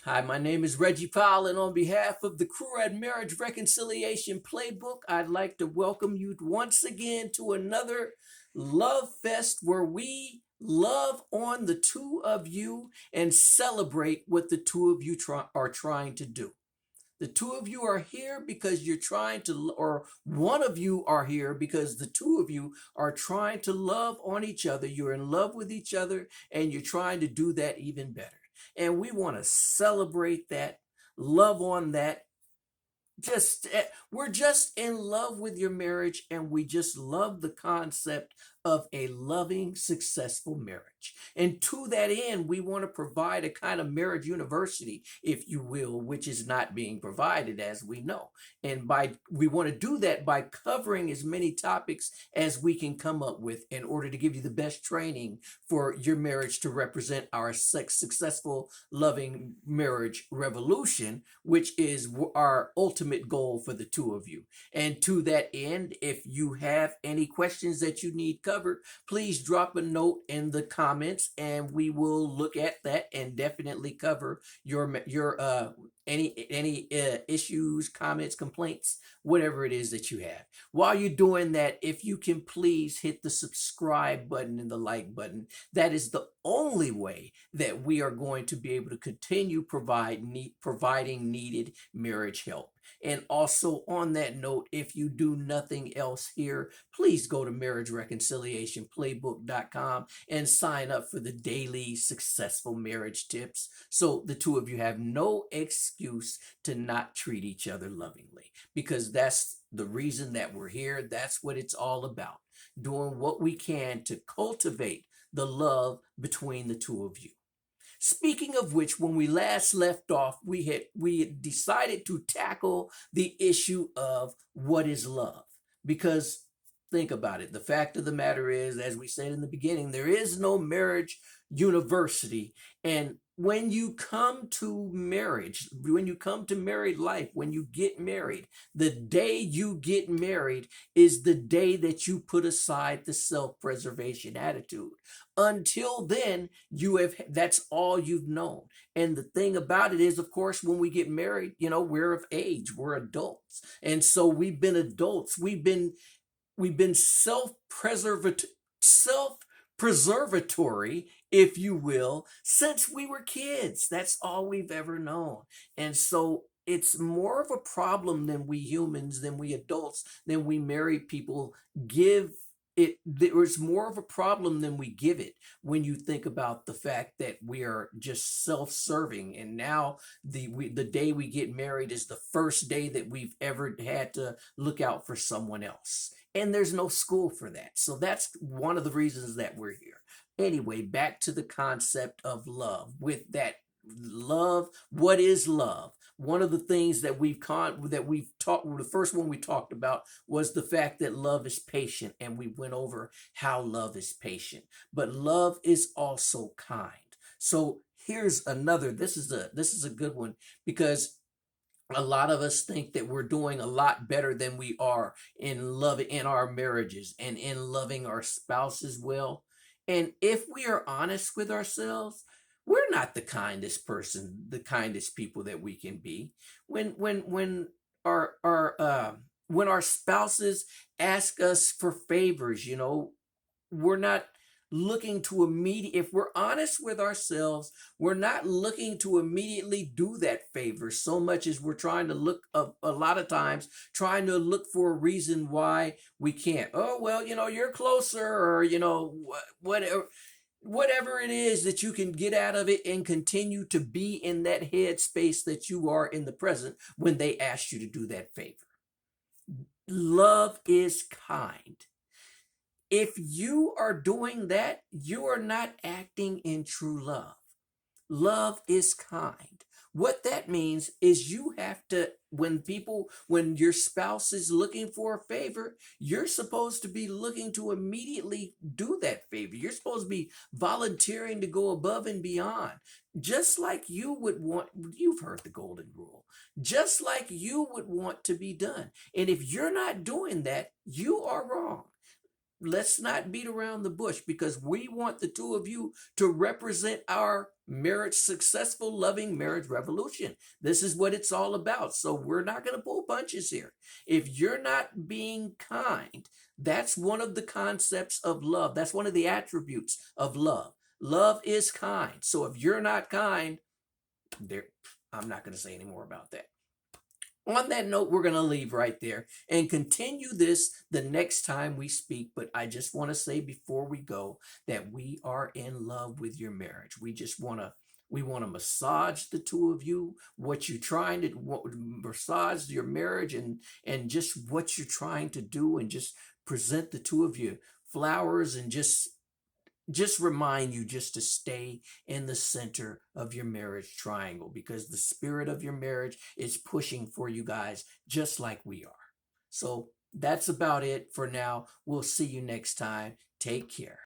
Hi, my name is Reggie Powell, and on behalf of the crew at Marriage Reconciliation Playbook, I'd like to welcome you once again to another Love Fest where we love on the two of you and celebrate what the two of you are trying to do. The two of you are here because you're trying to, or one of you are here because the two of you are trying to love on each other. You're in love with each other and you're trying to do that even better. And we want to celebrate that, love on that, we're just in love with your marriage, and we just love the concept of a loving, successful marriage. And to that end, we want to provide a kind of marriage university, if you will, which is not being provided, as we know. And we want to do that by covering as many topics as we can come up with in order to give you the best training for your marriage to represent our successful loving marriage revolution, which is our ultimate goal for the two of you. And to that end, if you have any questions that you need covered, please drop a note in the comments and we will look at that and definitely cover your any issues, comments, complaints, whatever it is that you have. While you're doing that, if you can please hit the subscribe button and the like button. That is the only way that we are going to be able to continue providing needed marriage help. And also, on that note, if you do nothing else here, please go to marriagereconciliationplaybook.com and sign up for the daily successful marriage tips so the two of you have no excuse to not treat each other lovingly, because that's the reason that we're here. That's what it's all about, doing what we can to cultivate the love between the two of you. Speaking of which, when we last left off, we had decided to tackle the issue of what is love. Because think about it. The fact of the matter is, as we said in the beginning, there is no marriage university. And when you come to marriage, when you come to married life, when you get married, the day you get married is the day that you put aside the self-preservation attitude. Until then, that's all you've known. And the thing about it is, of course, when we get married, we're of age, we're adults. And so we've been adults. We've been self-preservatory, if you will, since we were kids. That's all we've ever known. And so it's more of a problem than we humans, than we adults, than we married people give it. There's more of a problem than we give it when you think about the fact that we are just self-serving. And now the day we get married is the first day that we've ever had to look out for someone else, and there's no school for that. So that's one of the reasons that we're here. Anyway, back to the concept of love. With that love, what is love? One of the things that we've talked, the first one we talked about was the fact that love is patient, and we went over how love is patient. But love is also kind. So here's another. This is a good one, because a lot of us think that we're doing a lot better than we are in loving in our marriages and in loving our spouses well. And if we are honest with ourselves, we're not the kindest people that we can be. When our spouses ask us for favors, we're not looking to immediate if we're honest with ourselves, we're not looking to immediately do that favor so much as we're trying to look a lot of times trying to look for a reason why we can't. Oh, well, you're closer, or whatever it is that you can get out of it and continue to be in that head space that you are in the present when they ask you to do that favor. Love is kind. If you are doing that, you are not acting in true love. Love is kind. What that means is you have to, when your spouse is looking for a favor, you're supposed to be looking to immediately do that favor. You're supposed to be volunteering to go above and beyond, just like you would want. You've heard the golden rule, just like you would want to be done. And if you're not doing that, you are wrong. let's not beat around the bush, because we want the two of you to represent our marriage, successful, loving marriage revolution. This is what it's all about. So we're not going to pull punches here. If you're not being kind, that's one of the concepts of love. That's one of the attributes of love. Love is kind. So if you're not kind, there, I'm not going to say any more about that. On that note, we're going to leave right there and continue this the next time we speak. But I just want to say before we go that we are in love with your marriage. We want to massage the two of you, what you're trying to massage your marriage, and just what you're trying to do, and just present the two of you flowers, and just remind you just to stay in the center of your marriage triangle, because the spirit of your marriage is pushing for you guys just like we are. So that's about it for now. We'll see you next time. Take care.